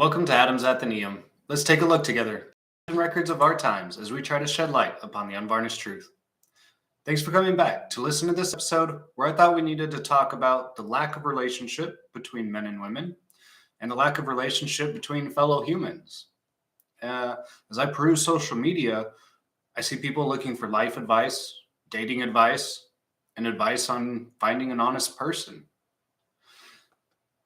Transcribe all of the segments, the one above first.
Welcome to Adam's Athenaeum. Let's take a look together at records of our times as we try to shed light upon the unvarnished truth. Thanks for coming back to listen to this episode where I thought we needed to talk about the lack of relationship between men and women and the lack of relationship between fellow humans. As I peruse social media, I see people looking for life advice, dating advice, and advice on finding an honest person.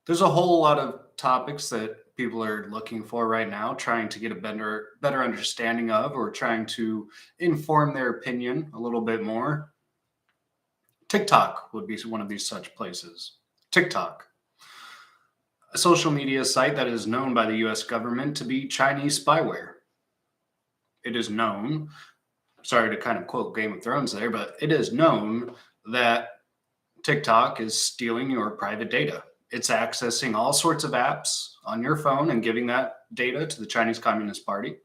There's a whole lot of topics that people are looking for right now, trying to get a better understanding of, or trying to inform their opinion a little bit more. TikTok would be one of these such places. TikTok, a social media site that is known by the US government to be Chinese spyware. It is known, sorry to kind of quote Game of Thrones there, but it is known that TikTok is stealing your private data. It's accessing all sorts of apps on your phone and giving that data to the Chinese Communist Party.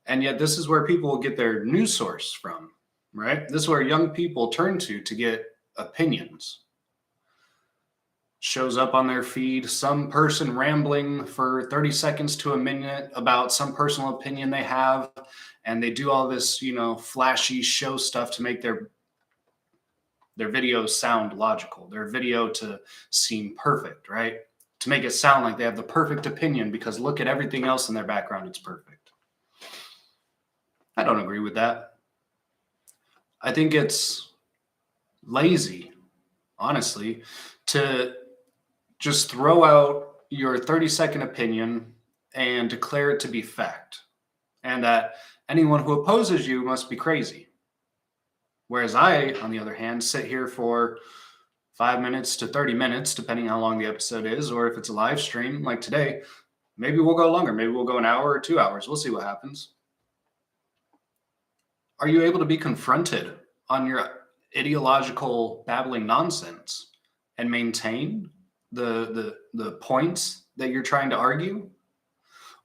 And yet this is where people get their news source from, right? This is where young people turn to get opinions. Shows up on their feed, some person rambling for 30 seconds to a minute about some personal opinion they have, and they do all this, flashy show stuff to make their videos sound logical, their video to seem perfect, right? To make it sound like they have the perfect opinion because look at everything else in their background, it's perfect. I don't agree with that. I think it's lazy, honestly, to just throw out your 30-second opinion and declare it to be fact, and that anyone who opposes you must be crazy. Whereas I, on the other hand, sit here for 5 minutes to 30 minutes, depending how long the episode is, or if it's a live stream like today, maybe we'll go longer. Maybe we'll go an hour or 2 hours. We'll see what happens. Are you able to be confronted on your ideological babbling nonsense and maintain the points that you're trying to argue?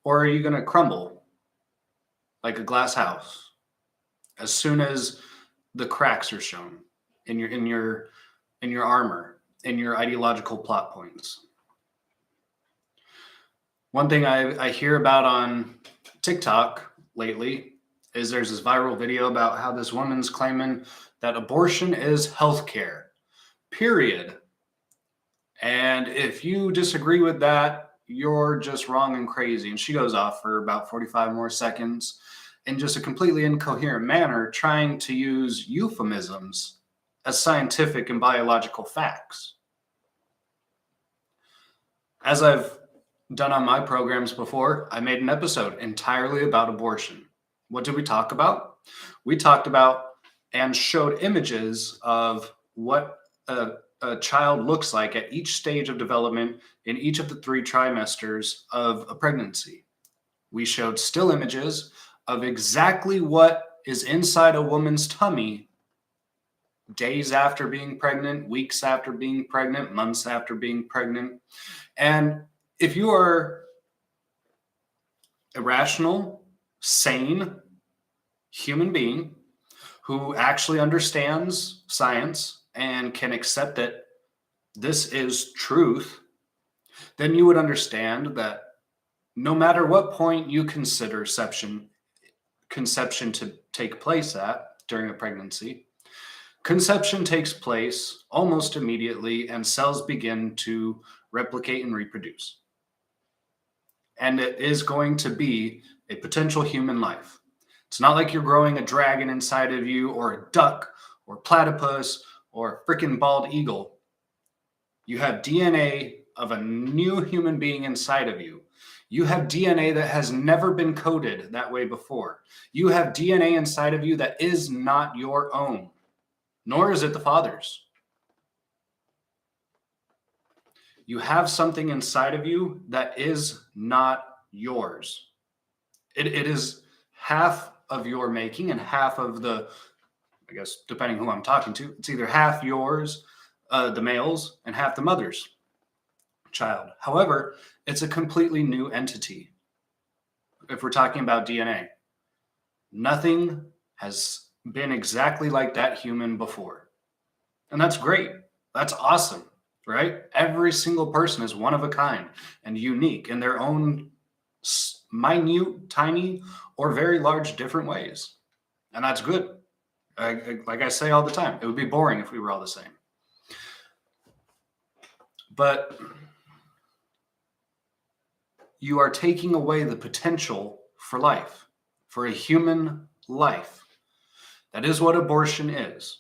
Or are you going to crumble like a glass house as soon as the cracks are shown in your armor, in your ideological plot points? One thing I hear about on TikTok lately is there's this viral video about how this woman's claiming that abortion is healthcare, period. And if you disagree with that, you're just wrong and crazy. And she goes off for about 45 more seconds in just a completely incoherent manner, trying to use euphemisms as scientific and biological facts. As I've done on my programs before, I made an episode entirely about abortion. What did we talk about? We talked about and showed images of what a child looks like at each stage of development in each of the 3 trimesters of a pregnancy. We showed still images of exactly what is inside a woman's tummy days after being pregnant, weeks after being pregnant, months after being pregnant. And if you are a rational, sane human being who actually understands science and can accept that this is truth, then you would understand that no matter what point you consider conception to take place at during a pregnancy, conception takes place almost immediately and cells begin to replicate and reproduce. And it is going to be a potential human life. It's not like you're growing a dragon inside of you or a duck or platypus or a freaking bald eagle. You have DNA of a new human being inside of you. You have DNA that has never been coded that way before. You have DNA inside of you that is not your own, nor is it the Father's. You have something inside of you that is not yours. It is half of your making and half of the, I guess, depending who I'm talking to, it's either half yours, the male's, and half the mother's child. However, it's a completely new entity. If we're talking about DNA, nothing has been exactly like that human before. And that's great. That's awesome, right? Every single person is one of a kind and unique in their own minute, tiny, or very large different ways. And that's good. Like I say all the time, it would be boring if we were all the same. But you are taking away the potential for life, for a human life. That is what abortion is.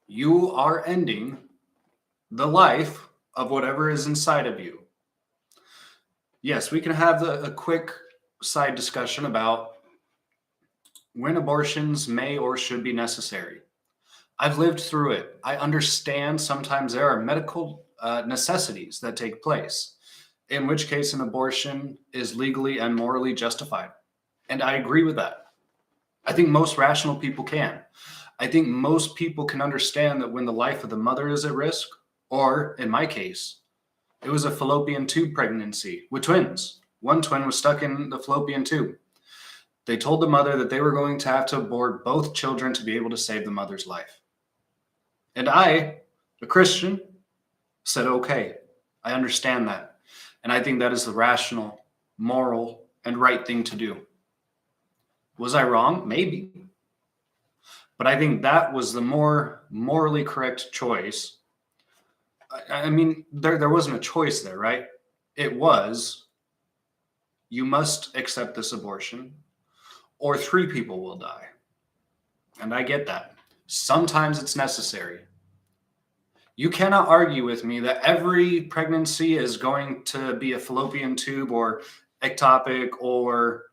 You are ending the life of whatever is inside of you. Yes, we can have a quick side discussion about when abortions may or should be necessary. I've lived through it. I understand sometimes there are medical necessities that take place, in which case an abortion is legally and morally justified. And I agree with that. I think most rational people can. I think most people can understand that when the life of the mother is at risk, or in my case, it was a fallopian tube pregnancy with twins. One twin was stuck in the fallopian tube. They told the mother that they were going to have to abort both children to be able to save the mother's life. And I, a Christian, said, okay, I understand that. And I think that is the rational, moral, and right thing to do. Was I wrong? Maybe. But I think that was the more morally correct choice. I mean, there wasn't a choice there, right? It was, you must accept this abortion, or 3 people will die. And I get that. Sometimes it's necessary. You cannot argue with me that every pregnancy is going to be a fallopian tube or ectopic or,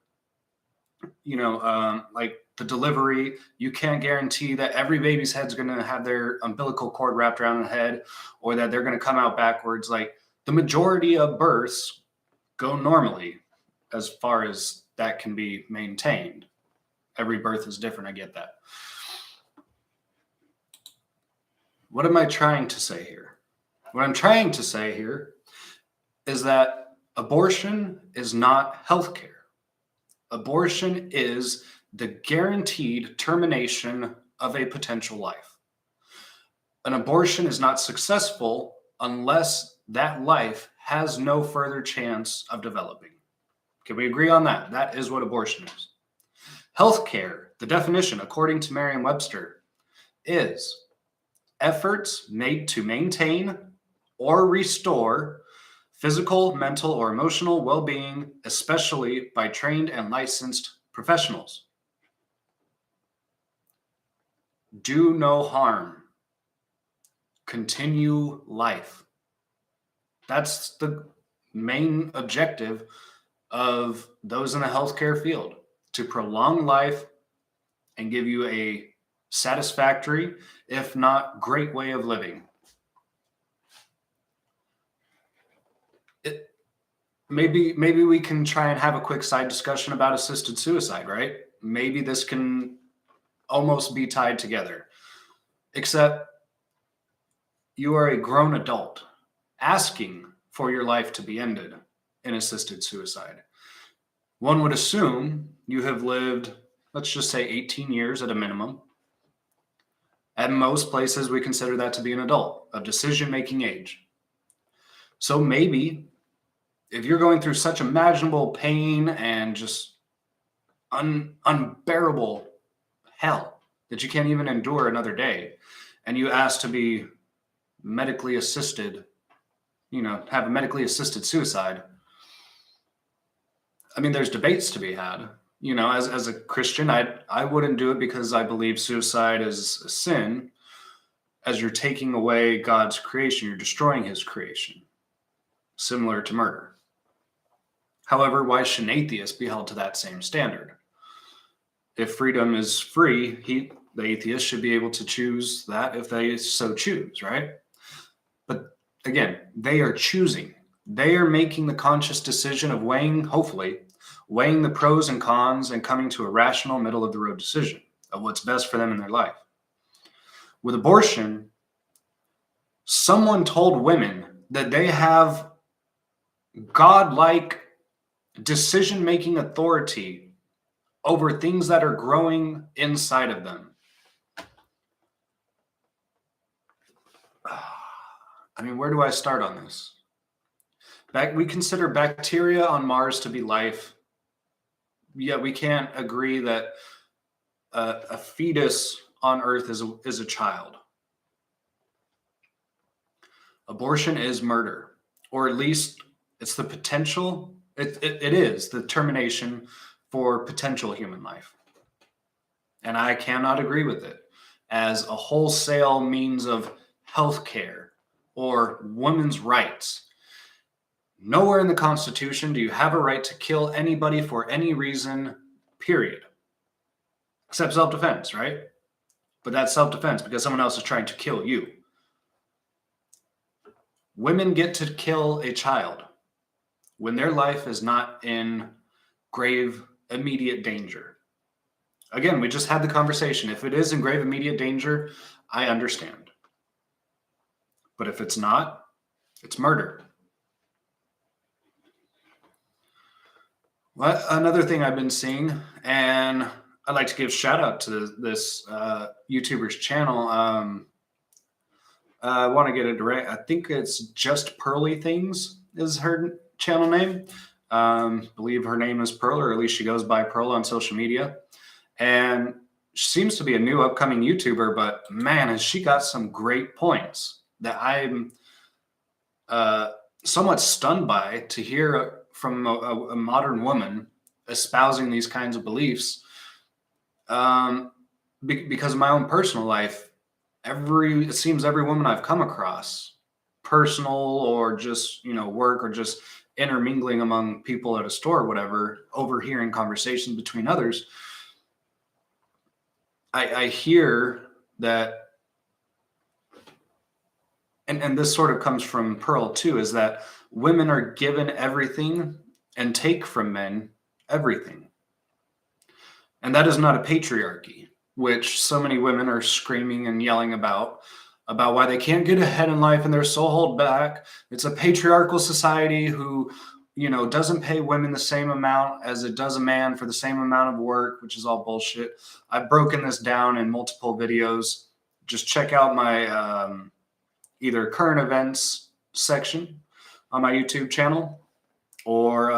like the delivery. You can't guarantee that every baby's head's going to have their umbilical cord wrapped around the head or that they're going to come out backwards. Like the majority of births go normally as far as that can be maintained. Every birth is different. I get that. What am I trying to say here? What I'm trying to say here is that abortion is not healthcare. Abortion is the guaranteed termination of a potential life. An abortion is not successful unless that life has no further chance of developing. Can we agree on that? That is what abortion is. Healthcare, the definition according to Merriam-Webster, is efforts made to maintain or restore physical, mental, or emotional well-being, especially by trained and licensed professionals. Do no harm. Continue life. That's the main objective of those in the healthcare field, to prolong life and give you a satisfactory, if not great way of living. Maybe we can try and have a quick side discussion about assisted suicide, right? Maybe this can almost be tied together. Except you are a grown adult asking for your life to be ended in assisted suicide. One would assume you have lived, let's just say 18 years at a minimum. At most places, we consider that to be an adult of decision-making age. So maybe if you're going through such imaginable pain and just unbearable hell that you can't even endure another day, and you ask to be medically assisted, have a medically assisted suicide, I mean, there's debates to be had. As a Christian, I wouldn't do it because I believe suicide is a sin. As you're taking away God's creation, you're destroying his creation, similar to murder. However, why shouldn't atheists be held to that same standard? If freedom is free, the atheist should be able to choose that if they so choose, right? But again, they are choosing. They are making the conscious decision of hopefully, weighing the pros and cons and coming to a rational middle-of-the-road decision of what's best for them in their life. With abortion, someone told women that they have godlike decision-making authority over things that are growing inside of them. I mean, where do I start on this? We consider bacteria on Mars to be life, yet we can't agree that a fetus on Earth is a child. Abortion is murder, or at least it's the potential. It is the termination for potential human life, and I cannot agree with it as a wholesale means of health care or women's rights. Nowhere in the Constitution do you have a right to kill anybody for any reason, period. Except self defense, right? But that's self defense because someone else is trying to kill you. Women get to kill a child when their life is not in grave, immediate danger. Again, we just had the conversation. If it is in grave, immediate danger, I understand. But if it's not, it's murder. Well, another thing I've been seeing, and I'd like to give shout out to this YouTuber's channel. I want to get it direct. I think it's Just Pearly Things is her channel name. Believe her name is Pearl, or at least she goes by Pearl on social media. And she seems to be a new upcoming YouTuber, but man, has she got some great points that I'm somewhat stunned by to hear from a modern woman espousing these kinds of beliefs. Because of my own personal life, it seems every woman I've come across, personal or just work or just intermingling among people at a store or whatever, overhearing conversations between others, I hear that, and this sort of comes from Pearl too, is that women are given everything and take from men everything. And that is not a patriarchy, which so many women are screaming and yelling about why they can't get ahead in life and they're so held back. It's a patriarchal society who, doesn't pay women the same amount as it does a man for the same amount of work, which is all bullshit. I've broken this down in multiple videos. Just check out my either current events section on my YouTube channel or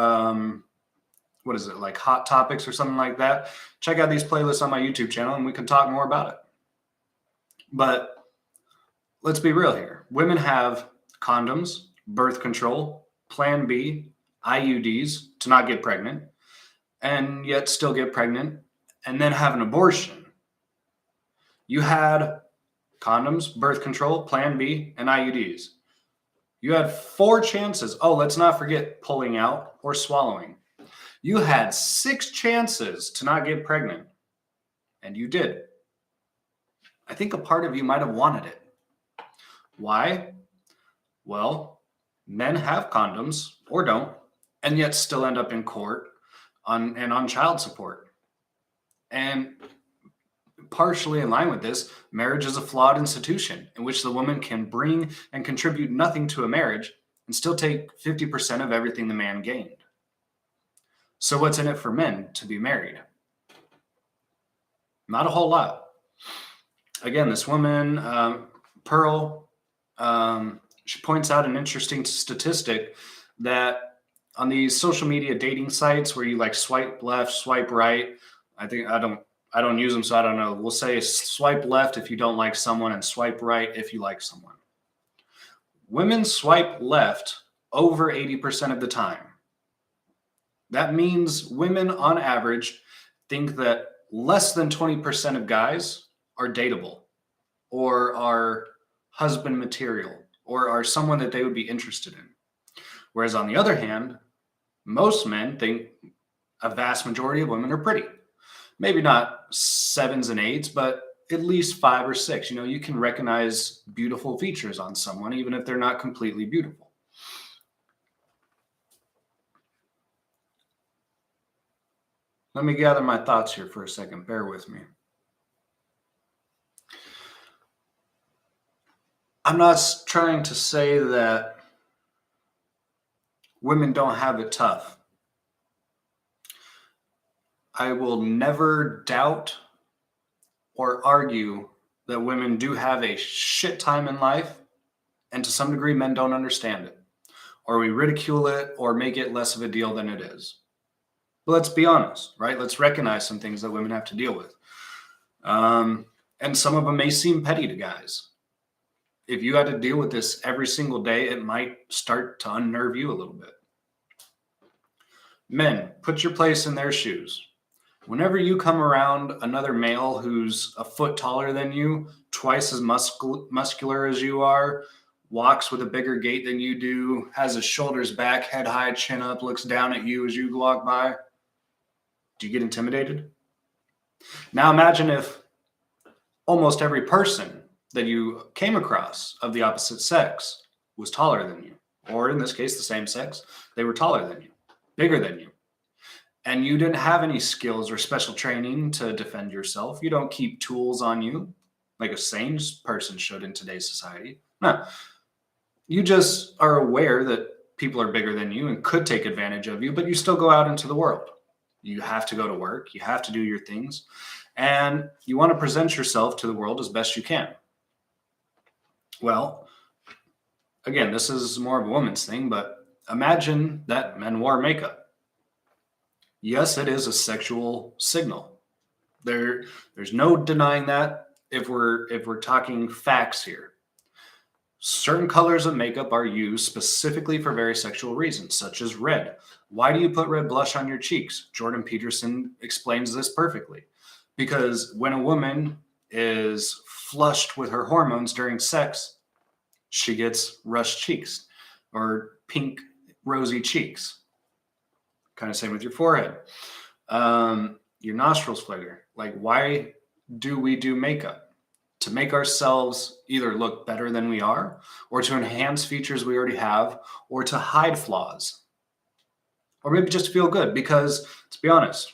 what is it, like hot topics or something like that. Check out these playlists on my YouTube channel and we can talk more about it. But let's be real here. Women have condoms, birth control, Plan B, IUDs to not get pregnant, and yet still get pregnant and then have an abortion. You had condoms, birth control, Plan B, and IUDs. You had 4 chances. Oh, let's not forget pulling out or swallowing. You had 6 chances to not get pregnant, and you did. I think a part of you might have wanted it. Why? Well, men have condoms or don't, and yet still end up in court on child support. And partially in line with this, marriage is a flawed institution in which the woman can bring and contribute nothing to a marriage and still take 50% of everything the man gained. So what's in it for men to be married? Not a whole lot. Again, this woman, Pearl, she points out an interesting statistic that on these social media dating sites where you like swipe left, swipe right, I don't use them, so I don't know. We'll say swipe left if you don't like someone and swipe right if you like someone. Women swipe left over 80% of the time. That means women on average think that less than 20% of guys are dateable or are husband material or are someone that they would be interested in. Whereas on the other hand, most men think a vast majority of women are pretty. Maybe not 7s and 8s, but at least 5 or 6. You can recognize beautiful features on someone, even if they're not completely beautiful. Let me gather my thoughts here for a second. Bear with me. I'm not trying to say that women don't have it tough. I will never doubt or argue that women do have a shit time in life And to some degree, men don't understand it, or we ridicule it or make it less of a deal than it is. But let's be honest, right? Let's recognize some things that women have to deal with. And some of them may seem petty to guys. If you had to deal with this every single day, it might start to unnerve you a little bit. Men, put your place in their shoes. Whenever you come around another male who's a foot taller than you, twice as muscular as you are, walks with a bigger gait than you do, has his shoulders back, head high, chin up, looks down at you as you walk by, do you get intimidated? Now imagine if almost every person that you came across of the opposite sex was taller than you, or in this case, the same sex, they were taller than you, bigger than you. And you didn't have any skills or special training to defend yourself. You don't keep tools on you like a sane person should in today's society. No, you just are aware that people are bigger than you and could take advantage of you, but you still go out into the world. You have to go to work. You have to do your things. And you want to present yourself to the world as best you can. Well, again, this is more of a woman's thing, but imagine that men wore makeup. Yes, it is a sexual signal. There's no denying that if we're talking facts here. Certain colors of makeup are used specifically for very sexual reasons, such as red. Why do you put red blush on your cheeks? Jordan Peterson explains this perfectly. Because when a woman is flushed with her hormones during sex, she gets rushed cheeks or pink, rosy cheeks. Kind of same with your forehead. Your nostrils flutter. Like, why do we do makeup? To make ourselves either look better than we are, or to enhance features we already have, or to hide flaws, or maybe just feel good. Because let's be honest,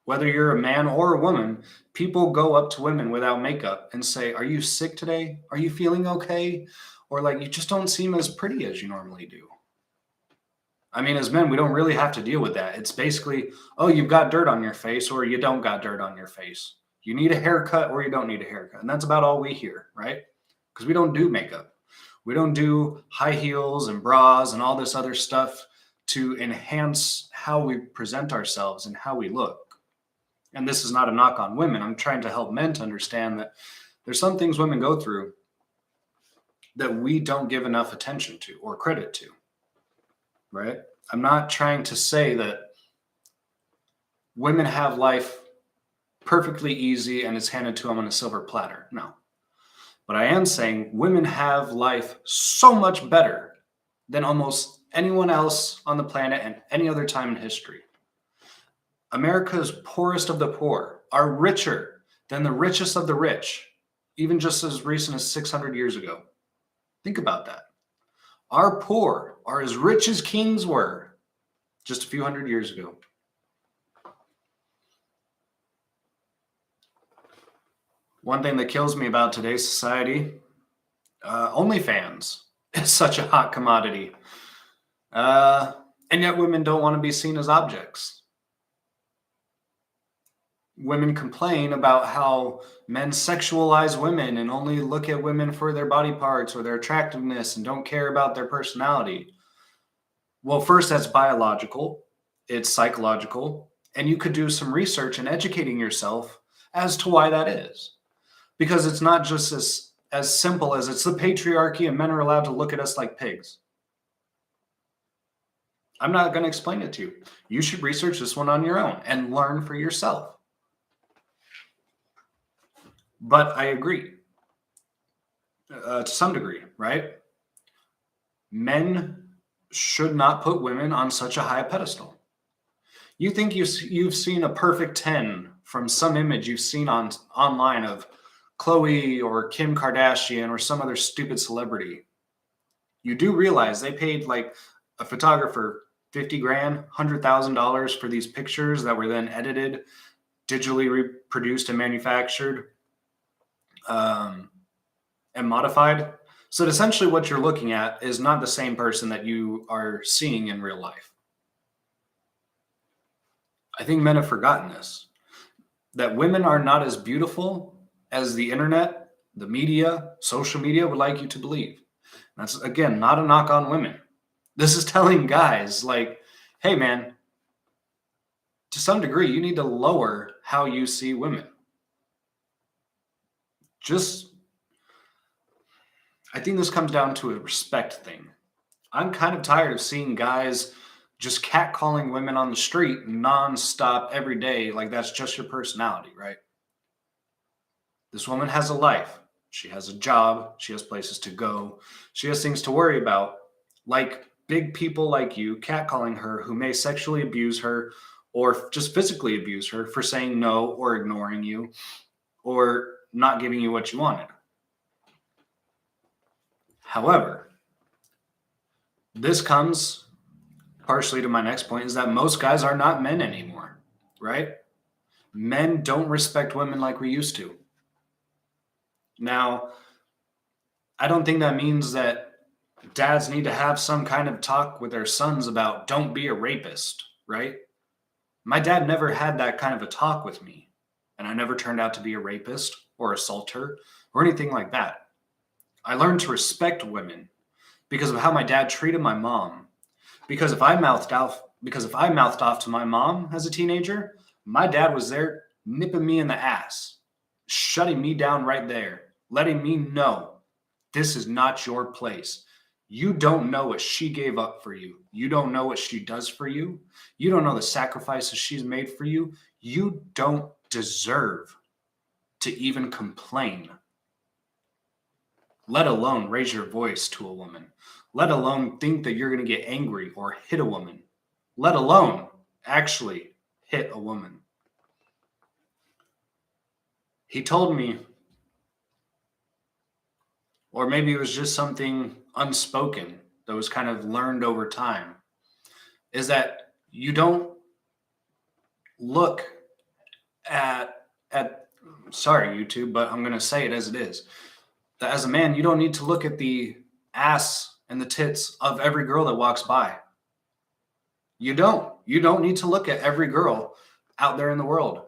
whether you're a man or a woman, people go up to women without makeup and say, "Are you sick today? Are you feeling okay?" Or like, "You just don't seem as pretty as you normally do." I mean, as men, we don't really have to deal with that. It's basically, "Oh, you've got dirt on your face," or "You don't got dirt on your face. You need a haircut," or "You don't need a haircut." And that's about all we hear, right? Because we don't do makeup. We don't do high heels and bras and all this other stuff to enhance how we present ourselves and how we look. And this is not a knock on women. I'm trying to help men to understand that there's some things women go through that we don't give enough attention to or credit to, right? I'm not trying to say that women have life perfectly easy and it's handed to them on a silver platter. No. But I am saying women have life so much better than almost anyone else on the planet and any other time in history. America's poorest of the poor are richer than the richest of the rich, even just as recent as 600 years ago. Think about that. Our poor are as rich as kings were just a few hundred years ago. One thing that kills me about today's society, OnlyFans is such a hot commodity. And yet women don't want to be seen as objects. Women complain about how men sexualize women and only look at women for their body parts or their attractiveness and don't care about their personality. Well, first, that's biological, it's psychological, and you could do some research and educating yourself as to why that is. Because it's not just as simple as it's the patriarchy and men are allowed to look at us like pigs. I'm not going to explain it to you. You should research this one on your own and learn for yourself. But I agree to some degree, right? Men should not put women on such a high pedestal. You think you've seen a perfect 10 from some image you've seen online of Khloe or Kim Kardashian or some other stupid celebrity. You do realize they paid like a photographer 50 grand, $100,000 for these pictures that were then edited, digitally reproduced and manufactured, and modified. So essentially what you're looking at is not the same person that you are seeing in real life. I think men have forgotten this, that women are not as beautiful as the internet, the media, social media would like you to believe. That's, again, not a knock on women. This is telling guys, like, hey, man, to some degree, you need to lower how you see women. I think this comes down to a respect thing. I'm kind of tired of seeing guys just catcalling women on the street nonstop every day, like that's just your personality, right? This woman has a life. She has a job. She has places to go. She has things to worry about. Like big people like you catcalling her who may sexually abuse her or just physically abuse her for saying no or ignoring you or not giving you what you wanted. However, this comes partially to my next point is that most guys are not men anymore, right? Men don't respect women like we used to. Now, I don't think that means that dads need to have some kind of talk with their sons about don't be a rapist, right? My dad never had that kind of a talk with me, and I never turned out to be a rapist or assaulter or anything like that. I learned to respect women because of how my dad treated my mom. Because if I mouthed off to my mom as a teenager, my dad was there nipping me in the ass, shutting me down right there, letting me know this is not your place. You don't know what she gave up for you. You don't know what she does for you. You don't know the sacrifices she's made for you. You don't deserve to even complain, let alone raise your voice to a woman, let alone think that you're going to get angry or hit a woman, let alone actually hit a woman. He told me, or maybe it was just something unspoken that was kind of learned over time, is that you don't look at sorry, YouTube, but I'm going to say it as it is. That as a man, you don't need to look at the ass and the tits of every girl that walks by. You don't. You don't need to look at every girl out there in the world.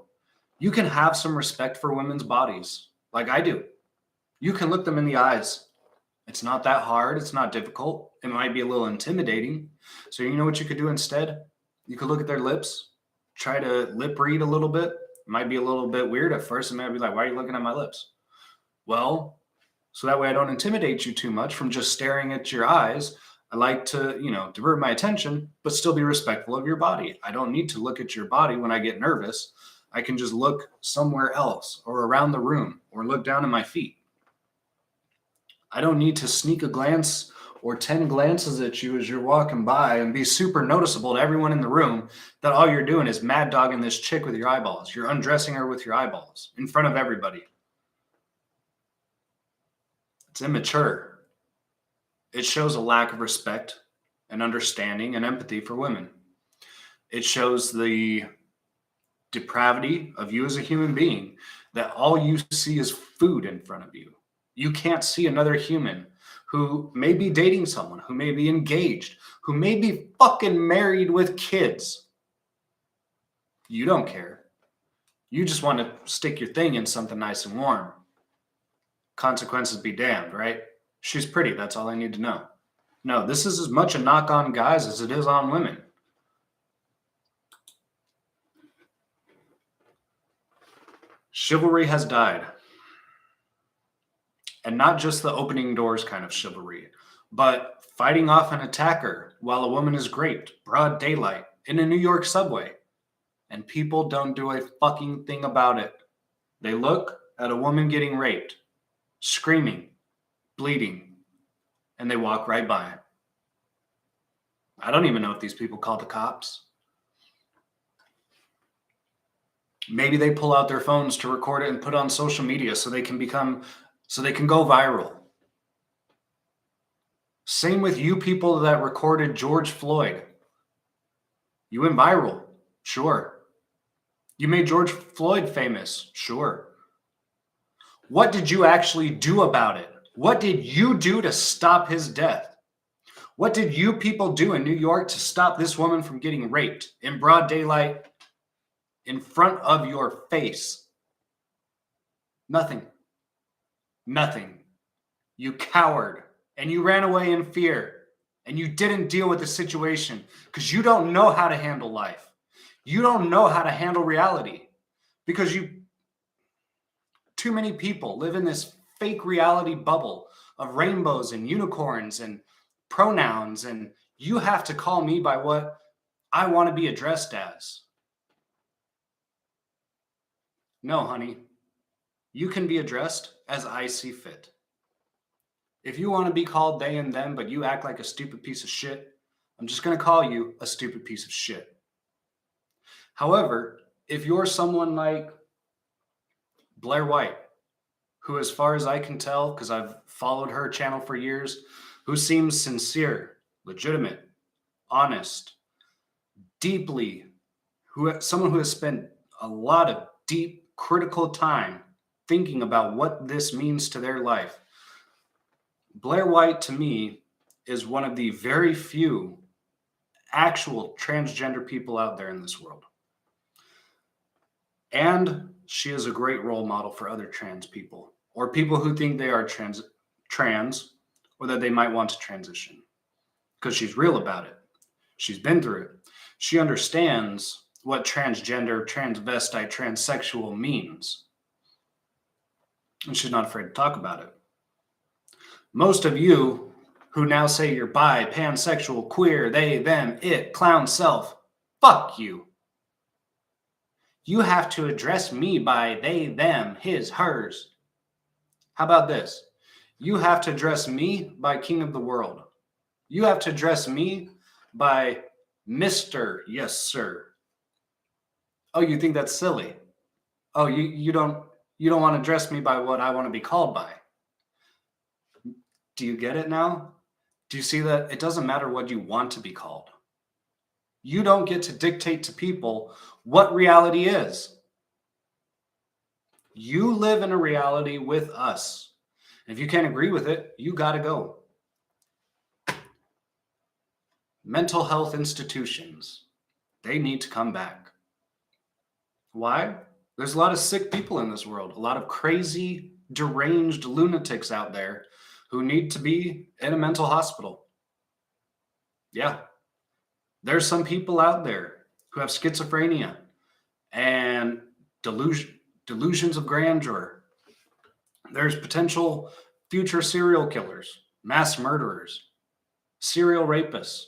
You can have some respect for women's bodies, like I do. You can look them in the eyes. It's not that hard. It's not difficult. It might be a little intimidating. So you know what you could do instead? You could look at their lips, try to lip read a little bit. It might be a little bit weird at first. It might be like, why are you looking at my lips? Well, so that way I don't intimidate you too much from just staring at your eyes. I like to, divert my attention, but still be respectful of your body. I don't need to look at your body when I get nervous. I can just look somewhere else or around the room or look down at my feet. I don't need to sneak a glance or 10 glances at you as you're walking by and be super noticeable to everyone in the room that all you're doing is mad dogging this chick with your eyeballs. You're undressing her with your eyeballs in front of everybody. It's immature. It shows a lack of respect and understanding and empathy for women. It shows the depravity of you as a human being, that all you see is food in front of you. You can't see another human who may be dating someone, who may be engaged, who may be fucking married with kids. You don't care. You just want to stick your thing in something nice and warm. Consequences be damned, right? She's pretty. That's all I need to know. No, this is as much a knock on guys as it is on women. Chivalry has died. And not just the opening doors kind of chivalry, but fighting off an attacker while a woman is raped, broad daylight, in a New York subway. And people don't do a fucking thing about it. They look at a woman getting raped, screaming, bleeding, and they walk right by. I don't even know if these people call the cops. Maybe they pull out their phones to record it and put it on social media so they can go viral. Same with you people that recorded George Floyd. You went viral, sure. You made George Floyd famous, sure. What did you actually do about it? What did you do to stop his death? What did you people do in New York to stop this woman from getting raped in broad daylight in front of your face? Nothing. Nothing. You coward. and you ran away in fear and you didn't deal with the situation because you don't know how to handle life. You don't know how to handle reality because too many people live in this fake reality bubble of rainbows and unicorns and pronouns, and you have to call me by what I want to be addressed as. No, honey, you can be addressed as I see fit. If you want to be called they and them, but you act like a stupid piece of shit, I'm just going to call you a stupid piece of shit. However, if you're someone like Blair White, who, as far as I can tell, because I've followed her channel for years, who seems sincere, legitimate, honest, deeply, someone who has spent a lot of deep, critical time thinking about what this means to their life. Blair White, to me, is one of the very few actual transgender people out there in this world. And she is a great role model for other trans people or people who think they are trans or that they might want to transition, because she's real about it. She's been through it. She understands what transgender, transvestite, transsexual means. And she's not afraid to talk about it. Most of you who now say you're bi, pansexual, queer, they, them, it, clown self, fuck you. You have to address me by they, them, his, hers. How about this? You have to address me by king of the world. You have to address me by Mr. Yes, sir. Oh, you think that's silly? Oh, you don't want to address me by what I want to be called by. Do you get it now? Do you see that it doesn't matter what you want to be called? You don't get to dictate to people what reality is. You live in a reality with us. If you can't agree with it, you got to go. Mental health institutions, they need to come back. Why? There's a lot of sick people in this world, a lot of crazy, deranged lunatics out there who need to be in a mental hospital. Yeah. There's some people out there who have schizophrenia and delusions of grandeur. There's potential future serial killers, mass murderers, serial rapists.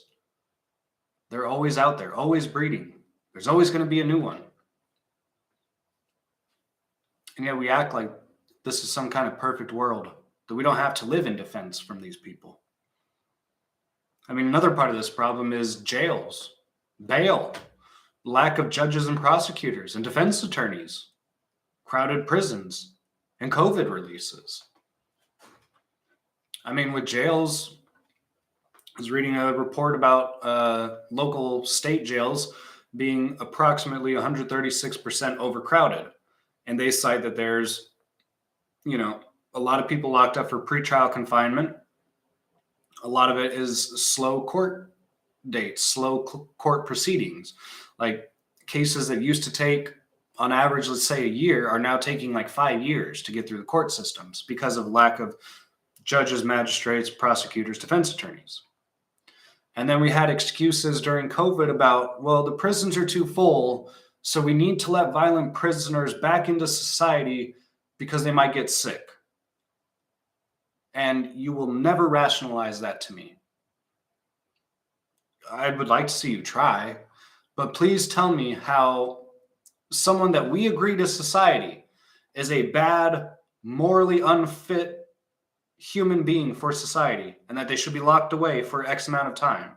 They're always out there, always breeding. There's always going to be a new one. And yet we act like this is some kind of perfect world, that we don't have to live in defense from these people. I mean, another part of this problem is jails, bail, lack of judges and prosecutors and defense attorneys, crowded prisons, and COVID releases. I mean, with jails, I was reading a report about local state jails being approximately 136% overcrowded. And they cite that there's, a lot of people locked up for pretrial confinement. A lot of it is slow court dates, slow court proceedings. Like cases that used to take, on average, let's say a year, are now taking like 5 years to get through the court systems because of lack of judges, magistrates, prosecutors, defense attorneys. And then we had excuses during COVID about, well, the prisons are too full, so we need to let violent prisoners back into society because they might get sick. And you will never rationalize that to me. I would like to see you try, but please tell me how someone that we agree to society is a bad, morally unfit human being for society and that they should be locked away for X amount of time.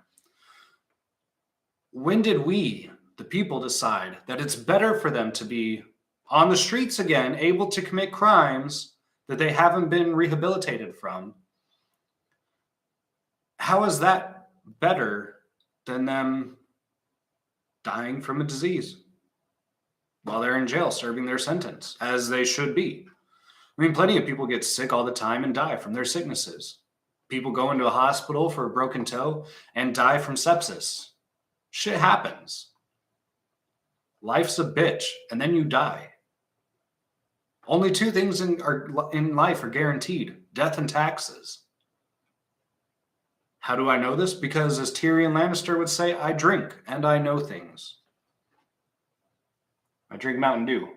When did we, the people, decide that it's better for them to be on the streets again, able to commit crimes that they haven't been rehabilitated from? How is that better than them dying from a disease while they're in jail serving their sentence, as they should be? I mean, plenty of people get sick all the time and die from their sicknesses. People go into a hospital for a broken toe and die from sepsis. Shit happens. Life's a bitch, and then you die. Only two things in life are guaranteed: death and taxes. How do I know this? Because as Tyrion Lannister would say, I drink and I know things. I drink Mountain Dew.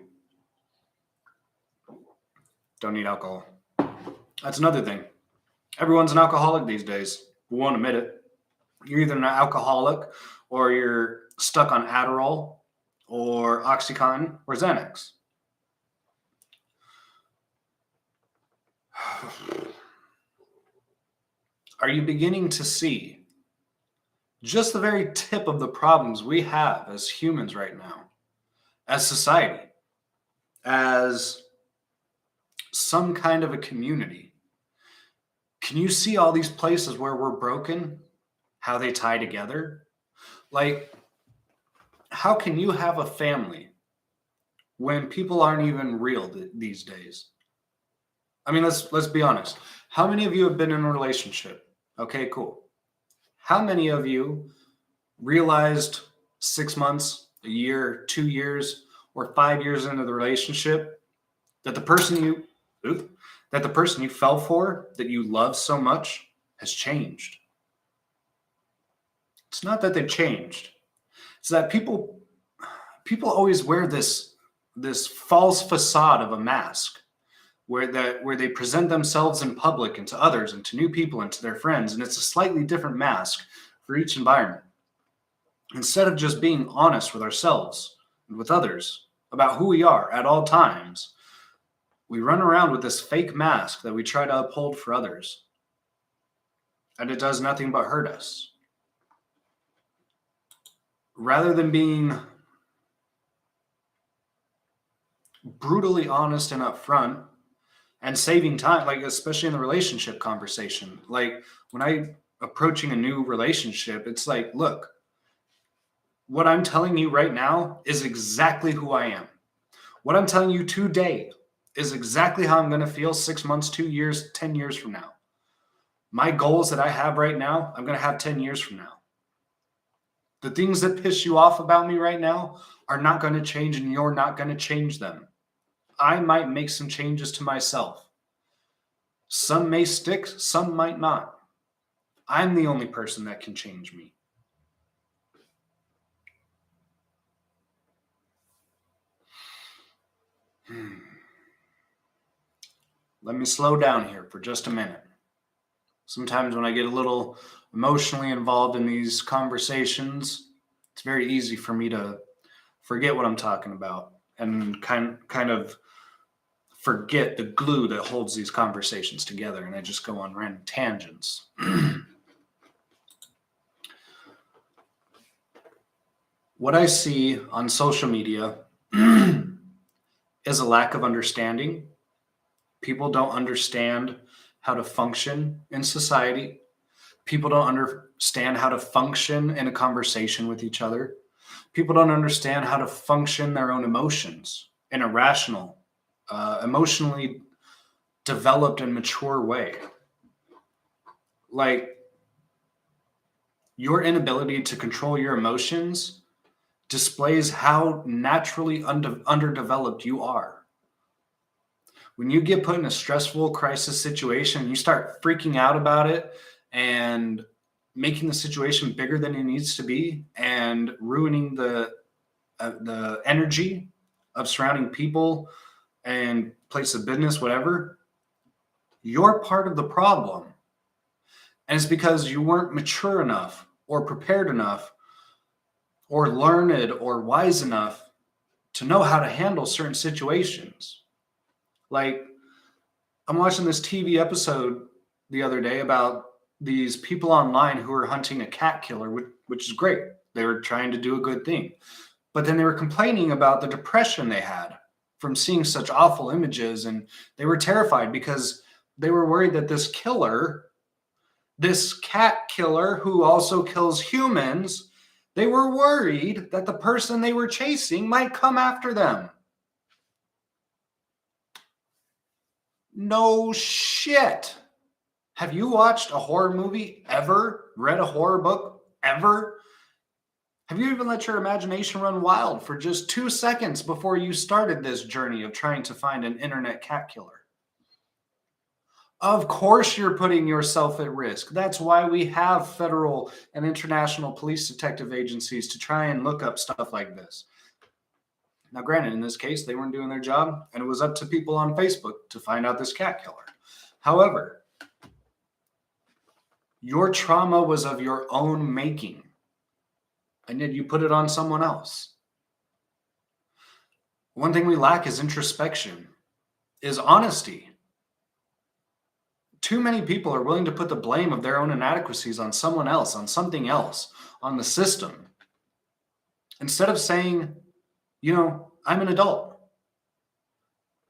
Don't need alcohol. That's another thing. Everyone's an alcoholic these days. We won't admit it. You're either an alcoholic or you're stuck on Adderall or Oxycontin or Xanax. Are you beginning to see just the very tip of the problems we have as humans right now, as society, as some kind of a community? Can you see all these places where we're broken, how they tie together? Like, how can you have a family when people aren't even real these days? I mean, let's be honest. How many of you have been in a relationship? Okay, cool. How many of you realized 6 months, a year, 2 years, or 5 years into the relationship that the person you fell for, that you love so much, has changed? It's not that they've changed. It's that people always wear this false facade of a mask where they present themselves in public and to others and to new people and to their friends, and it's a slightly different mask for each environment. Instead of just being honest with ourselves and with others about who we are at all times, we run around with this fake mask that we try to uphold for others, and it does nothing but hurt us. Rather than being brutally honest and upfront and saving time, like especially in the relationship conversation, like when I approaching a new relationship, it's like, look, what I'm telling you right now is exactly who I am. What I'm telling you today is exactly how I'm going to feel 6 months, 2 years, 10 years from now. My goals that I have right now, I'm going to have 10 years from now. The things that piss you off about me right now are not going to change, and you're not going to change them. I might make some changes to myself. Some may stick, some might not. I'm the only person that can change me. Let me slow down here for just a minute. Sometimes when I get a little emotionally involved in these conversations, it's very easy for me to forget what I'm talking about and kind of forget the glue that holds these conversations together, and I just go on random tangents. What I see on social media is a lack of understanding. People don't understand how to function in society. People don't understand how to function in a conversation with each other. People don't understand how to function their own emotions in a rational, emotionally developed and mature way. Like, your inability to control your emotions displays how naturally underdeveloped you are. When you get put in a stressful crisis situation, you start freaking out about it and making the situation bigger than it needs to be and ruining the energy of surrounding people and place of business, whatever. You're part of the problem. And it's because you weren't mature enough or prepared enough or learned or wise enough to know how to handle certain situations. Like, I'm watching this TV episode the other day about these people online who are hunting a cat killer, which is great. They were trying to do a good thing. But then they were complaining about the depression they had from seeing such awful images, and they were terrified because they were worried that this cat killer who also kills humans, they were worried that the person they were chasing might come after them. No shit. Have you watched a horror movie ever? Read a horror book ever? Have you even let your imagination run wild for just 2 seconds before you started this journey of trying to find an internet cat killer? Of course, you're putting yourself at risk. That's why we have federal and international police detective agencies to try and look up stuff like this. Now, granted, in this case, they weren't doing their job, and it was up to people on Facebook to find out this cat killer. However, your trauma was of your own making, and yet you put it on someone else. One thing we lack is introspection, is honesty. Too many people are willing to put the blame of their own inadequacies on someone else, on something else, on the system. Instead of saying, I'm an adult.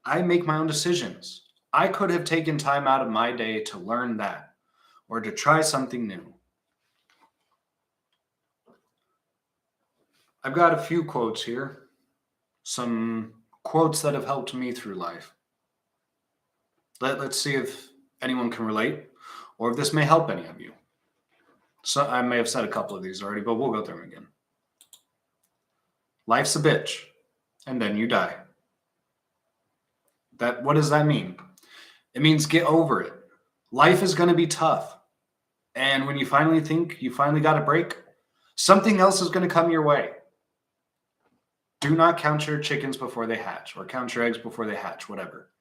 I make my own decisions. I could have taken time out of my day to learn that or to try something new. I've got a few quotes here. Some quotes that have helped me through life. Let's see if anyone can relate or if this may help any of you. So I may have said a couple of these already, but we'll go through them again. Life's a bitch, and then you die. What does that mean? It means get over it. Life is going to be tough. And when you finally think you finally got a break, something else is going to come your way. Do not count your chickens before they hatch, or count your eggs before they hatch, whatever.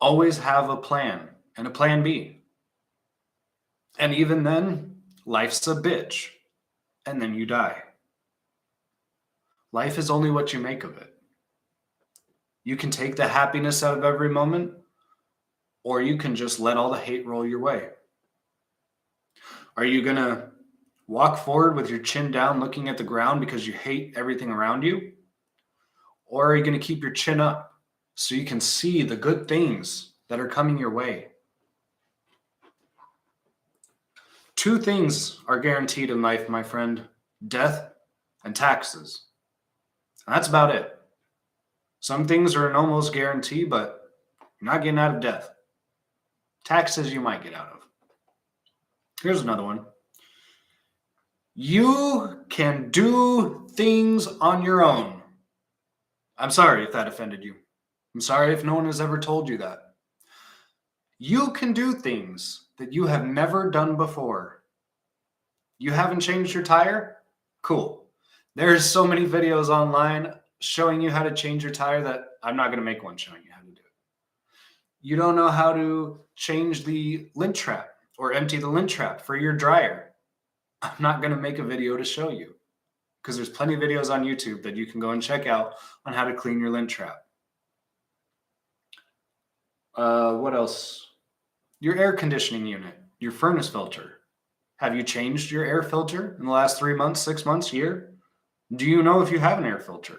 Always have a plan and a plan B. And even then, life's a bitch, and then you die. Life is only what you make of it. You can take the happiness out of every moment, or you can just let all the hate roll your way. Are you going to walk forward with your chin down looking at the ground because you hate everything around you? Or are you going to keep your chin up so you can see the good things that are coming your way? Two things are guaranteed in life, my friend: death and taxes. And that's about it. Some things are an almost guarantee, but you're not getting out of death. Taxes you might get out of. Here's another one. You can do things on your own. I'm sorry if that offended you. I'm sorry if no one has ever told you that. You can do things that you have never done before. You haven't changed your tire? Cool. There's so many videos online showing you how to change your tire that I'm not going to make one showing you how to do it. You don't know how to change the lint trap or empty the lint trap for your dryer. I'm not going to make a video to show you, because there's plenty of videos on YouTube that you can go and check out on how to clean your lint trap. What else? Your air conditioning unit, your furnace filter. Have you changed your air filter in the last 3 months, 6 months, year? Do you know if you have an air filter?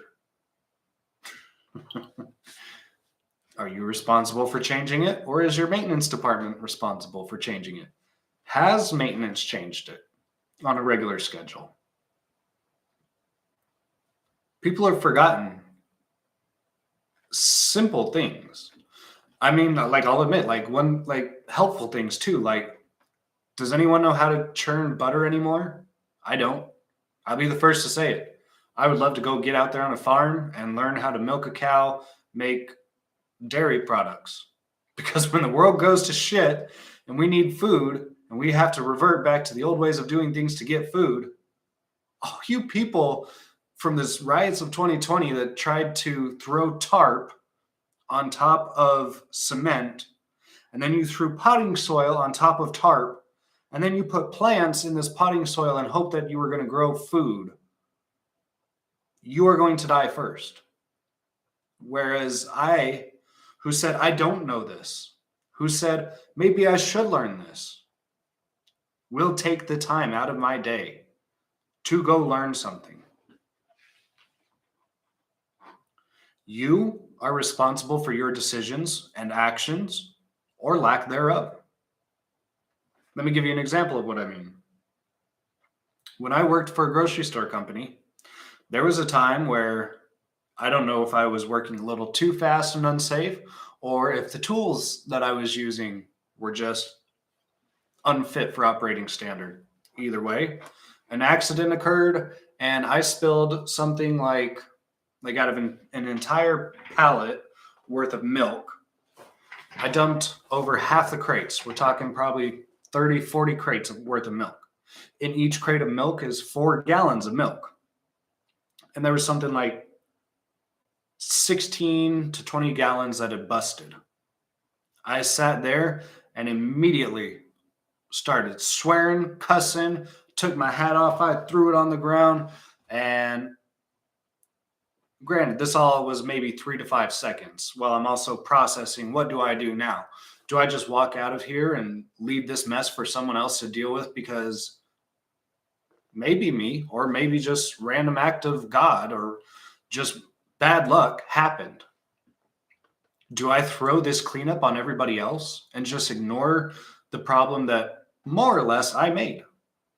Are you responsible for changing it, or is your maintenance department responsible for changing it? Has maintenance changed it on a regular schedule? People have forgotten simple things. I mean, I'll admit, helpful things too. Does anyone know how to churn butter anymore? I don't. I'll be the first to say it. I would love to go get out there on a farm and learn how to milk a cow, make dairy products. Because when the world goes to shit and we need food and we have to revert back to the old ways of doing things to get food, all you people from this riots of 2020 that tried to throw tarp on top of cement, and then you threw potting soil on top of tarp, and then you put plants in this potting soil and hope that you were going to grow food, you are going to die first. Whereas I, who said, I don't know this, who said, maybe I should learn this, will take the time out of my day to go learn something. You are responsible for your decisions and actions, or lack thereof. Let me give you an example of what I mean. When I worked for a grocery store company, there was a time where I don't know if I was working a little too fast and unsafe, or if the tools that I was using were just unfit for operating standard. Either way, an accident occurred and I spilled something like out of an entire pallet worth of milk I dumped over half the crates. We're talking probably 30, 40 crates worth of milk. In each crate of milk is 4 gallons of milk. And there was something like 16 to 20 gallons that had busted. I sat there and immediately started swearing, cussing, took my hat off, I threw it on the ground, and granted, this all was maybe 3 to 5 seconds while I'm also processing what do I do now? Do I just walk out of here and leave this mess for someone else to deal with because maybe me, or maybe just random act of God, or just bad luck happened? Do I throw this cleanup on everybody else and just ignore the problem that more or less I made,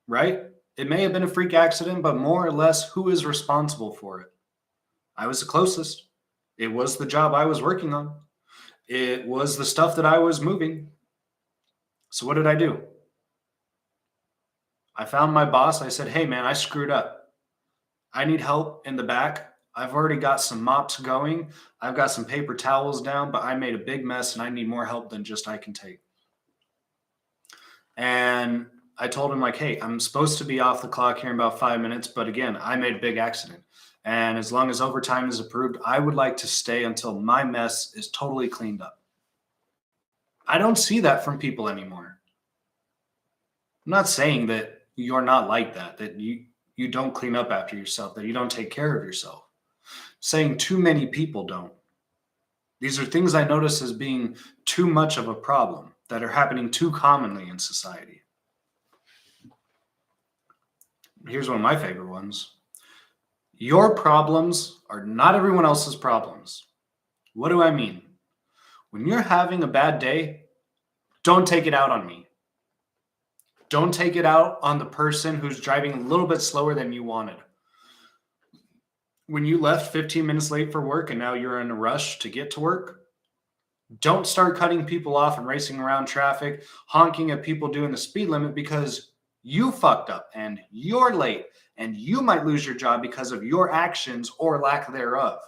right? It may have been a freak accident, but more or less, who is responsible for it? I was the closest. It was the job I was working on. It was the stuff that I was moving. So what did I do? I found my boss. I said, hey, man, I screwed up. I need help in the back. I've already got some mops going. I've got some paper towels down, but I made a big mess and I need more help than just I can take. And I told him, like, hey, I'm supposed to be off the clock here in about 5 minutes. But again, I made a big accident. And as long as overtime is approved, I would like to stay until my mess is totally cleaned up. I don't see that from people anymore. I'm not saying that you're not like that, that you don't clean up after yourself, that you don't take care of yourself. Saying too many people don't. These are things I notice as being too much of a problem that are happening too commonly in society. Here's one of my favorite ones. Your problems are not everyone else's problems. What do I mean? When you're having a bad day, don't take it out on me. Don't take it out on the person who's driving a little bit slower than you wanted. When you left 15 minutes late for work and now you're in a rush to get to work, don't start cutting people off and racing around traffic, honking at people doing the speed limit because you fucked up and you're late and you might lose your job because of your actions or lack thereof.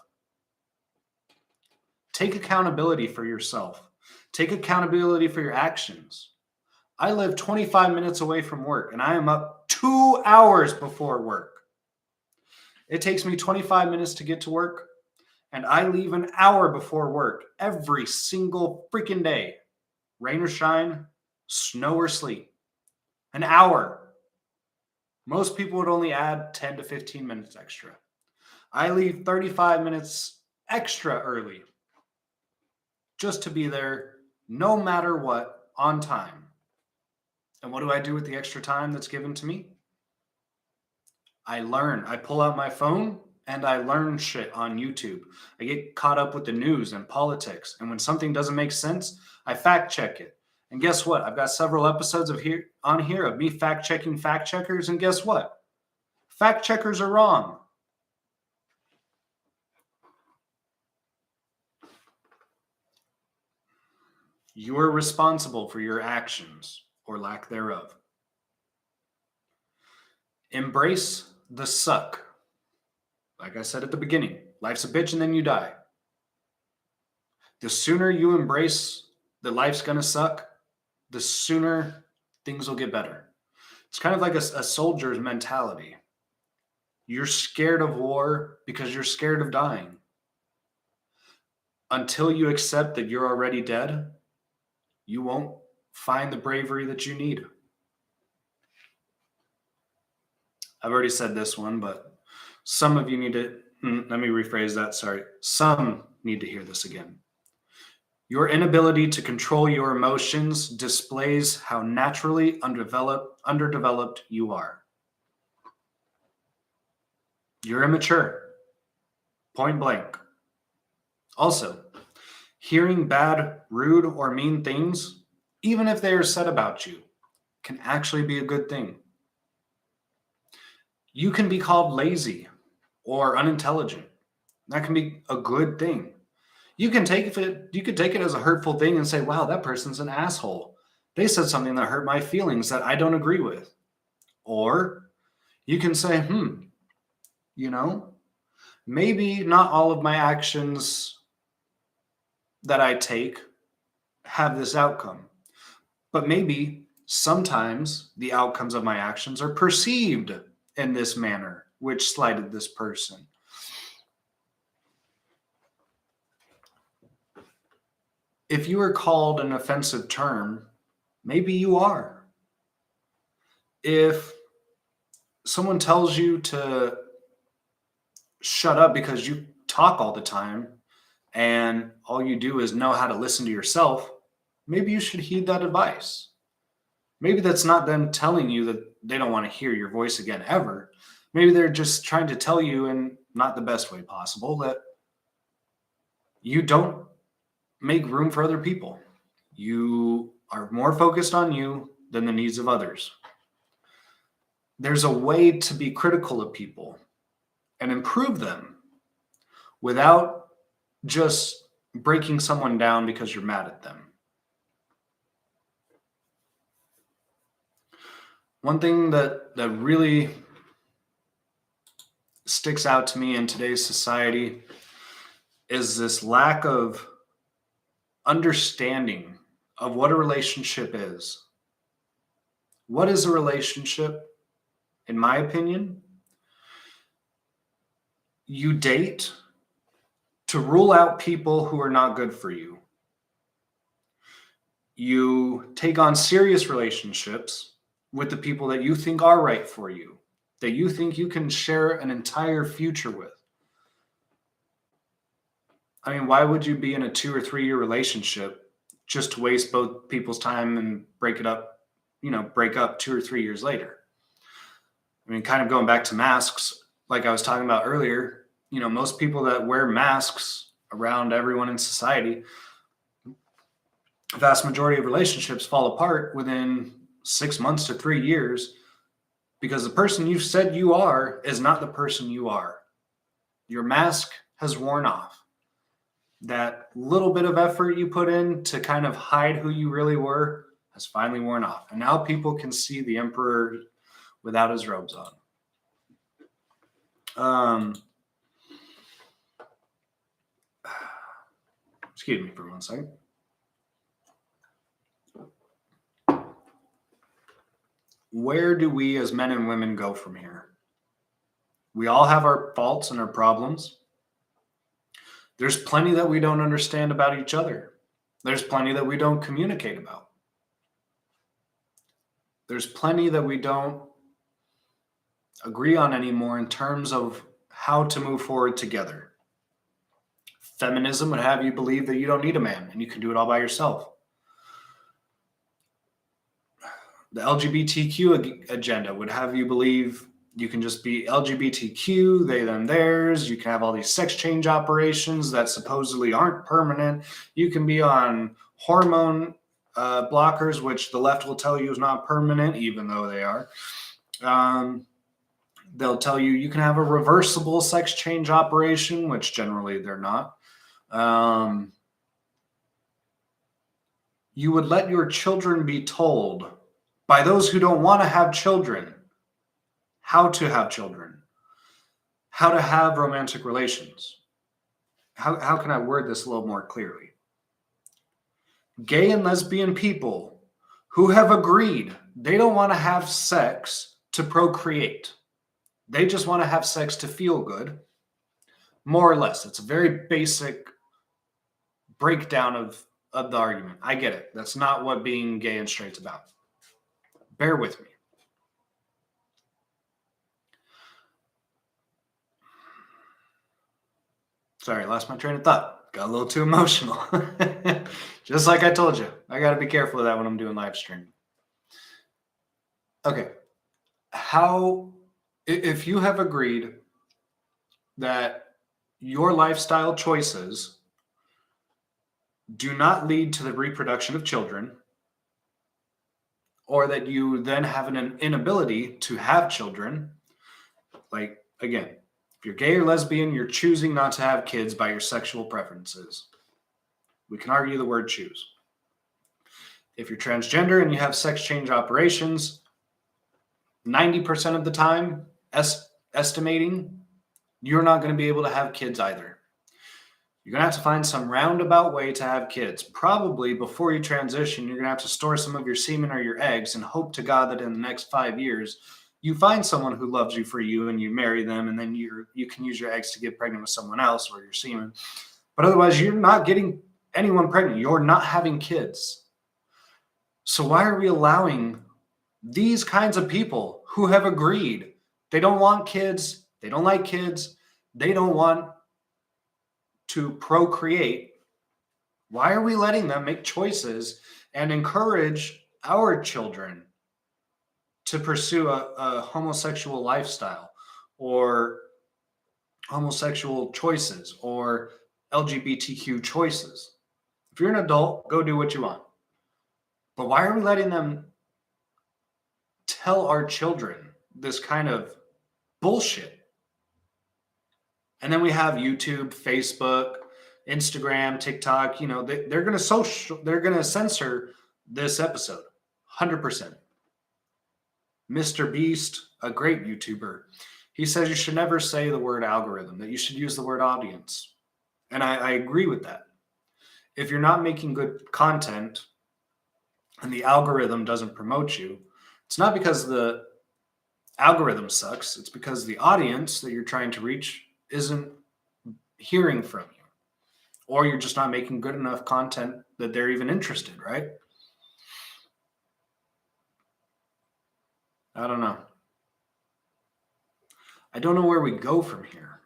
Take accountability for yourself. Take accountability for your actions. I live 25 minutes away from work and I am up 2 hours before work. It takes me 25 minutes to get to work and I leave an hour before work every single freaking day. Rain or shine, snow or sleet. An hour. Most people would only add 10 to 15 minutes extra. I leave 35 minutes extra early just to be there no matter what on time. And what do I do with the extra time that's given to me? I learn. I pull out my phone and I learn shit on YouTube. I get caught up with the news and politics. And when something doesn't make sense, I fact check it. And guess what? I've got several episodes of me fact checking fact checkers. And guess what? Fact checkers are wrong. You are responsible for your actions or lack thereof. Embrace the suck. Like I said at the beginning, life's a bitch and then you die. The sooner you embrace that life's going to suck, the sooner things will get better. It's kind of like a soldier's mentality. You're scared of war because you're scared of dying. Until you accept that you're already dead, you won't find the bravery that you need. I've already said this one, but some of you need to, let me rephrase that, sorry. Some need to hear this again. Your inability to control your emotions displays how naturally underdeveloped you are. You're immature. Point blank. Also, hearing bad, rude, or mean things, even if they are said about you, can actually be a good thing. You can be called lazy or unintelligent. That can be a good thing. You could take it as a hurtful thing and say, wow, that person's an asshole. They said something that hurt my feelings that I don't agree with. Or you can say, maybe not all of my actions that I take have this outcome. But maybe sometimes the outcomes of my actions are perceived in this manner, which slighted this person. If you are called an offensive term, maybe you are. If someone tells you to shut up because you talk all the time and all you do is know how to listen to yourself, maybe you should heed that advice. Maybe that's not them telling you that they don't want to hear your voice again ever. Maybe they're just trying to tell you in not the best way possible that you don't make room for other people. You are more focused on you than the needs of others. There's a way to be critical of people and improve them without just breaking someone down because you're mad at them. One thing that really sticks out to me in today's society is this lack of understanding of what a relationship is. What is a relationship? In my opinion, you date to rule out people who are not good for you. You take on serious relationships with the people that you think are right for you, that you think you can share an entire future with. I mean, why would you be in a 2 or 3 year relationship just to waste both people's time and break up 2 or 3 years later? I mean, kind of going back to masks, like I was talking about earlier, most people that wear masks around everyone in society, the vast majority of relationships fall apart within 6 months to 3 years because the person you said you are is not the person you are. Your mask has worn off. That little bit of effort you put in to kind of hide who you really were has finally worn off. And now people can see the emperor without his robes on. Excuse me for 1 second. Where do we as men and women go from here? We all have our faults and our problems. There's plenty that we don't understand about each other. There's plenty that we don't communicate about. There's plenty that we don't agree on anymore in terms of how to move forward together. Feminism would have you believe that you don't need a man and you can do it all by yourself. The LGBTQ agenda would have you believe you can just be LGBTQ, they, them, theirs. You can have all these sex change operations that supposedly aren't permanent. You can be on hormone blockers, which the left will tell you is not permanent, even though they are. They'll tell you can have a reversible sex change operation, which generally they're not. You would let your children be told by those who don't want to have children how to have children, how to have romantic relations. How can I word this a little more clearly? Gay and lesbian people who have agreed they don't want to have sex to procreate. They just want to have sex to feel good, more or less. It's a very basic breakdown of the argument. I get it. That's not what being gay and straight's about. Bear with me. Sorry, I lost my train of thought. Got a little too emotional. Just like I told you, I got to be careful of that when I'm doing live streaming. Okay. If you have agreed that your lifestyle choices do not lead to the reproduction of children, or that you then have an inability to have children, like, again, if you're gay or lesbian, you're choosing not to have kids by your sexual preferences. We can argue the word choose. If you're transgender and you have sex change operations, 90% of the time, estimating, you're not going to be able to have kids either. You're going to have to find some roundabout way to have kids. Probably before you transition, you're going to have to store some of your semen or your eggs and hope to God that in the next 5 years, you find someone who loves you for you and you marry them, and then you can use your eggs to get pregnant with someone else or your semen. But otherwise, you're not getting anyone pregnant. You're not having kids. So why are we allowing these kinds of people who have agreed they don't want kids, they don't like kids, they don't want to procreate? Why are we letting them make choices and encourage our children to pursue a homosexual lifestyle or homosexual choices or LGBTQ choices? If you're an adult, go do what you want. But why are we letting them tell our children this kind of bullshit? And then we have YouTube, Facebook, Instagram, TikTok. They're going to censor this episode, 100%. Mr. Beast, a great YouTuber, he says you should never say the word algorithm, that you should use the word audience. And I agree with that. If you're not making good content and the algorithm doesn't promote you, it's not because the algorithm sucks. It's because the audience that you're trying to reach isn't hearing from you, or you're just not making good enough content that they're even interested, right? I don't know. I don't know where we go from here.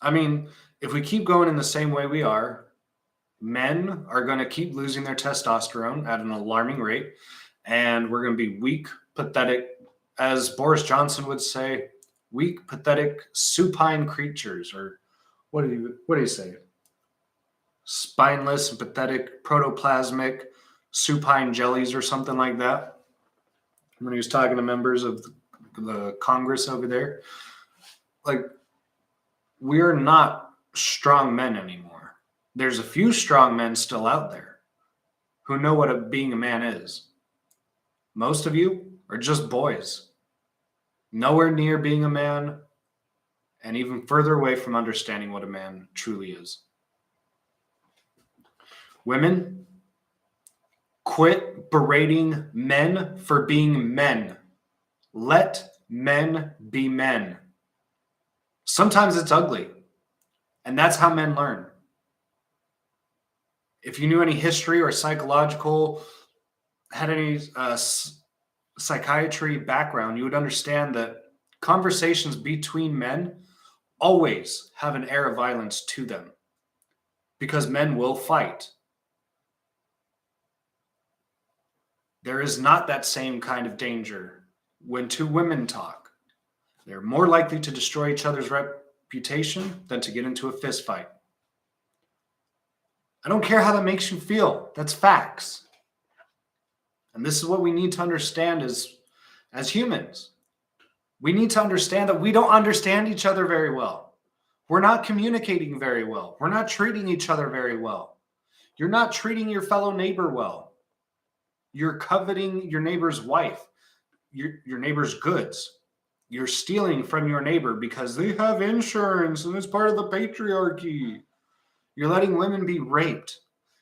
I mean, if we keep going in the same way we are, men are going to keep losing their testosterone at an alarming rate, and we're going to be weak, pathetic, as Boris Johnson would say, weak, pathetic, supine creatures, or what do you say? Spineless and pathetic, protoplasmic, supine jellies, or something like that. When he was talking to members of the Congress over there, like, we're not strong men anymore. There's a few strong men still out there who know what being a man is. Most of you are just boys, nowhere near being a man, and even further away from understanding what a man truly is. Women, quit berating men for being men. Let men be men. Sometimes it's ugly, and that's how men learn. If you knew any history or had any psychiatry background, you would understand that conversations between men always have an air of violence to them, because men will fight. There is not that same kind of danger when two women talk. They're more likely to destroy each other's reputation than to get into a fist fight. I don't care how that makes you feel. That's facts. And this is what we need to understand as humans. We need to understand that we don't understand each other very well. We're not communicating very well. We're not treating each other very well. You're not treating your fellow neighbor well. You're coveting your neighbor's wife, your neighbor's goods. You're stealing from your neighbor because they have insurance and it's part of the patriarchy. You're letting women be raped.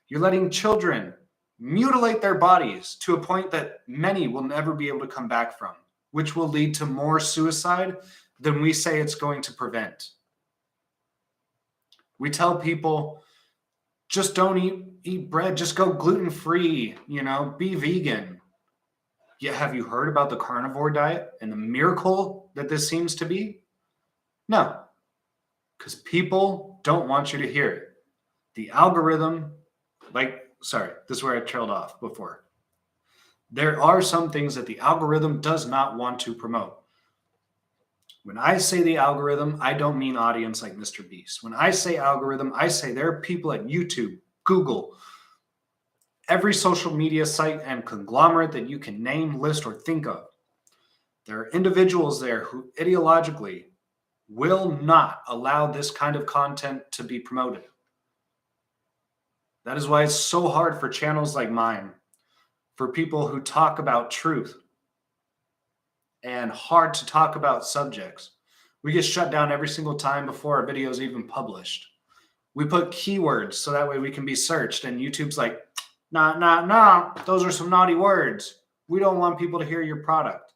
You're letting children mutilate their bodies to a point that many will never be able to come back from, which will lead to more suicide than we say it's going to prevent. We tell people, just don't eat bread, just go gluten-free, be vegan. Yet have you heard about the carnivore diet and the miracle that this seems to be? No, because people don't want you to hear it. The algorithm, this is where I trailed off before. There are some things that the algorithm does not want to promote. When I say the algorithm, I don't mean audience like Mr. Beast. When I say algorithm, I say there are people at YouTube, Google, every social media site and conglomerate that you can name, list, or think of. There are individuals there who ideologically will not allow this kind of content to be promoted. That is why it's so hard for channels like mine, for people who talk about truth, and hard to talk about subjects. We get shut down every single time before our video is even published. We put keywords so that way we can be searched. And YouTube's like, nah, those are some naughty words. We don't want people to hear your product.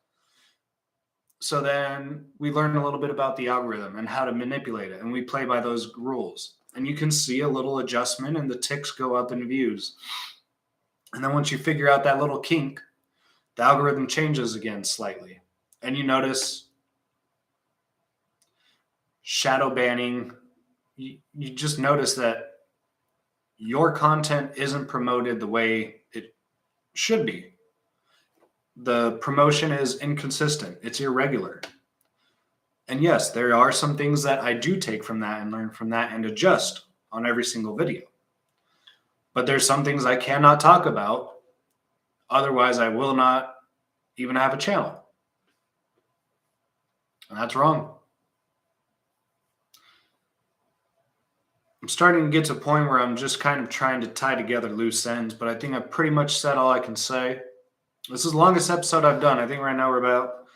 So then we learn a little bit about the algorithm and how to manipulate it. And we play by those rules. And you can see a little adjustment and the ticks go up in views. And then once you figure out that little kink, the algorithm changes again slightly. And you notice shadow banning. You just notice that your content isn't promoted the way it should be. The promotion is inconsistent. It's irregular. And yes, there are some things that I do take from that and learn from that and adjust on every single video. But there's some things I cannot talk about. Otherwise, I will not even have a channel. And that's wrong. I'm starting to get to a point where I'm just kind of trying to tie together loose ends, but I think I've pretty much said all I can say. This is the longest episode I've done. I think right now we're about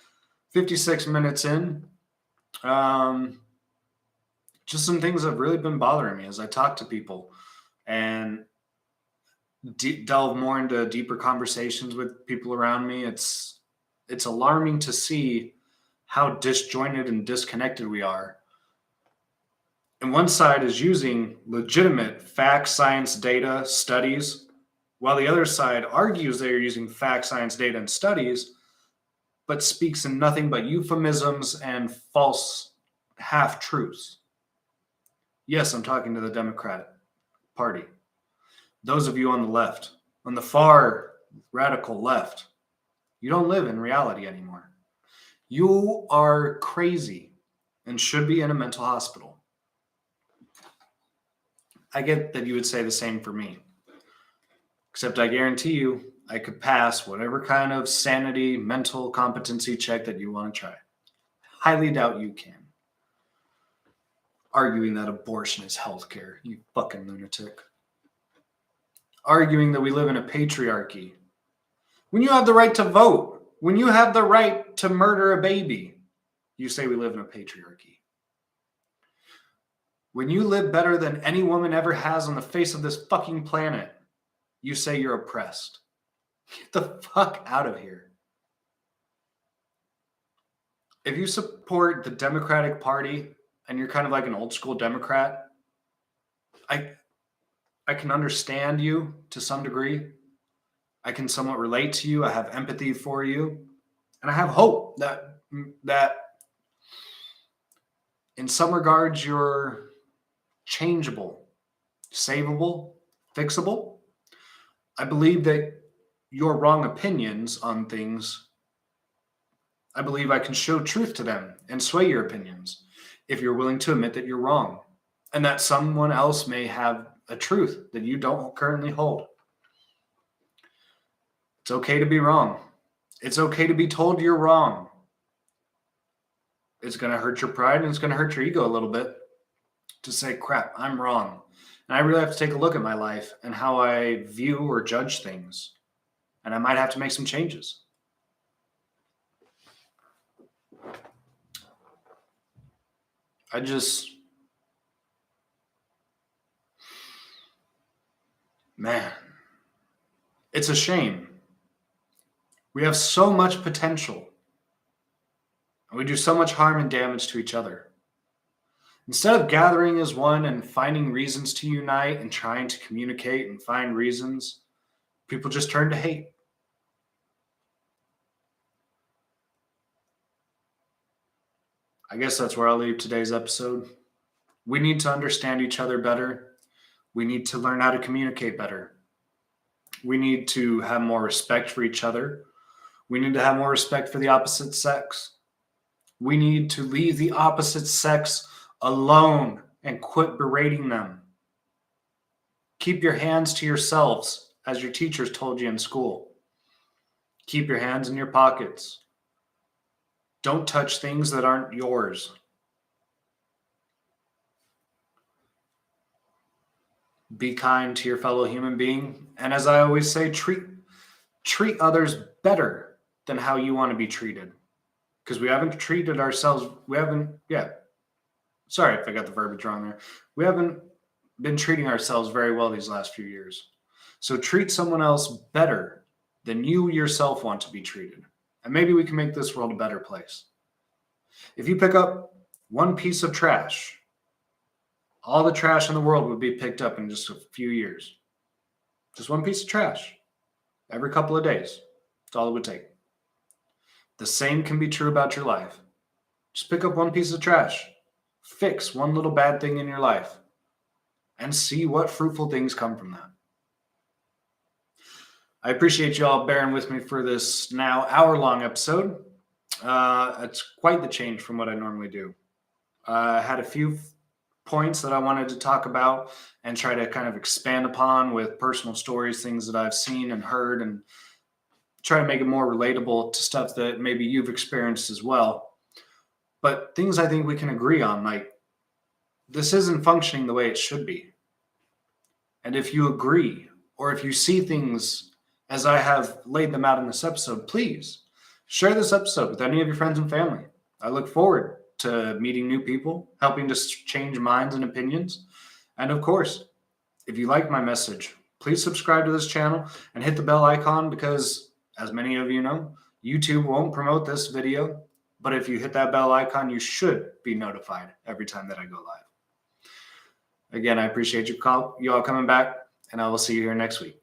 56 minutes in. Just some things that have really been bothering me as I talk to people and delve more into deeper conversations with people around me. It's alarming to see how disjointed and disconnected we are. And one side is using legitimate facts, science, data, studies, while the other side argues they are using facts, science, data, and studies, but speaks in nothing but euphemisms and false half-truths. Yes, I'm talking to the Democratic Party. Those of you on the left, on the far radical left, you don't live in reality anymore. You are crazy and should be in a mental hospital. I get that you would say the same for me. Except I guarantee you, I could pass whatever kind of sanity, mental competency check that you want to try. Highly doubt you can. Arguing that abortion is healthcare, you fucking lunatic. Arguing that we live in a patriarchy. When you have the right to vote, when you have the right to murder a baby, you say we live in a patriarchy. When you live better than any woman ever has on the face of this fucking planet, you say you're oppressed. Get the fuck out of here. If you support the Democratic Party and you're kind of like an old school Democrat, I can understand you to some degree. I can somewhat relate to you. I have empathy for you. And I have hope that in some regards you're changeable, savable, fixable. I believe that your wrong opinions on things, I believe I can show truth to them and sway your opinions if you're willing to admit that you're wrong and that someone else may have a truth that you don't currently hold. It's okay to be wrong. It's okay to be told you're wrong. It's going to hurt your pride and it's going to hurt your ego a little bit to say, crap, I'm wrong. And I really have to take a look at my life and how I view or judge things. And I might have to make some changes. Man, it's a shame. We have so much potential. And we do so much harm and damage to each other. Instead of gathering as one and finding reasons to unite and trying to communicate and find reasons, people just turn to hate. I guess that's where I'll leave today's episode. We need to understand each other better. We need to learn how to communicate better. We need to have more respect for each other. We need to have more respect for the opposite sex. We need to leave the opposite sex alone and quit berating them. Keep your hands to yourselves, as your teachers told you in school. Keep your hands in your pockets. Don't touch things that aren't yours. Be kind to your fellow human being. And as I always say, treat others better than how you want to be treated. Because we haven't treated ourselves, sorry if I got the verbiage wrong there. We haven't been treating ourselves very well these last few years. So treat someone else better than you yourself want to be treated. And maybe we can make this world a better place. If you pick up one piece of trash, all the trash in the world would be picked up in just a few years. Just one piece of trash every couple of days. That's all it would take. The same can be true about your life. Just pick up one piece of trash, fix one little bad thing in your life, and see what fruitful things come from that. I appreciate you all bearing with me for this now hour-long episode. It's quite the change from what I normally do. I had a few points that I wanted to talk about and try to kind of expand upon with personal stories, things that I've seen and heard, and try to make it more relatable to stuff that maybe you've experienced as well. But things I think we can agree on, like this isn't functioning the way it should be. And if you agree, or if you see things as I have laid them out in this episode, please share this episode with any of your friends and family. I look forward to meeting new people, helping to change minds and opinions. And of course, if you like my message, please subscribe to this channel and hit the bell icon because, as many of you know, YouTube won't promote this video. But if you hit that bell icon, you should be notified every time that I go live. Again, I appreciate you all coming back, and I will see you here next week.